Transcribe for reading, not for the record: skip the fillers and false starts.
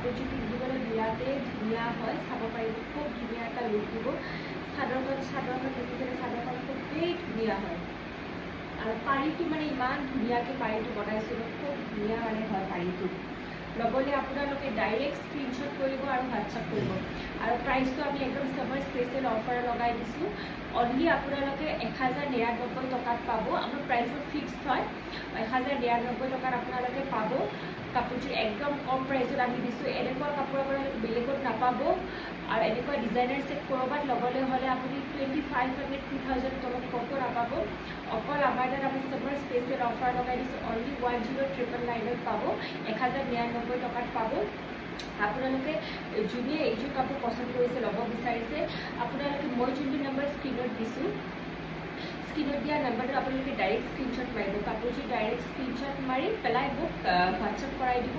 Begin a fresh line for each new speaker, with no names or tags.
কাপোৰযোৰ পিন্ধিবলৈ বিৰাতে ধুনীয়া হয়, চাব পাৰিব খুব ধুনীয়া এটা লুক দিব। চাদৰখন দেখিছিলে, চাদৰখন খুবেই ধুনীয়া হয় আৰু পাৰিটো মানে ইমান ধুনীয়াকৈ পাৰিটো বনাইছিলোঁ, খুব ধুনীয়া মানে হয় পাৰিটো। ল'বলৈ আপোনালোকে ডাইৰেক্ট স্ক্ৰীনশ্বট কৰিব আৰু হোৱাটছআপ কৰিব। আৰু প্ৰাইচটো আমি একদম চামাৰ স্পেচিয়েল অফাৰ লগাই দিছোঁ। অনলি আপোনালোকে 1099 টকাত পাব। আমাৰ প্ৰাইচটো ফিক্সড হয়, 1099 টকাত আপোনালোকে পাব। কাপোৰযোৰ একদম কম প্ৰাইচত আমি দিছোঁ। এনেকুৱা কাপোৰ আপোনালোকে বেলেগত নাপাব। আৰু এনেকুৱা ডিজাইনাৰ ছেট ক'ৰবাত ল'বলৈ হ'লে আপুনি 2500 2000 তলত ক'তো নাপাব। অকল আমাৰ তাত আমি চামাৰ স্পেচিয়েল অফাৰ লগাই দিছোঁ। অনলি 10999 পাব, 1099 টকাত পাব। আপোনালোকে যোনে এইযোৰ কাপোৰ পচন্দ কৰিছে, ল'ব বিচাৰিছে, আপোনালোকে মই যোনটো নম্বৰ স্ক্ৰীনত দিছোঁ, স্ক্ৰীনত দিয়া নম্বৰটো আপোনালোকে ডাইৰেক্ট স্ক্ৰীনশ্বট মাৰিব। কাপোৰযোৰ ডাইৰেক্ট স্ক্ৰীনশ্বট মাৰি পেলাই মোক হোৱাটছআপ কৰাই দিব।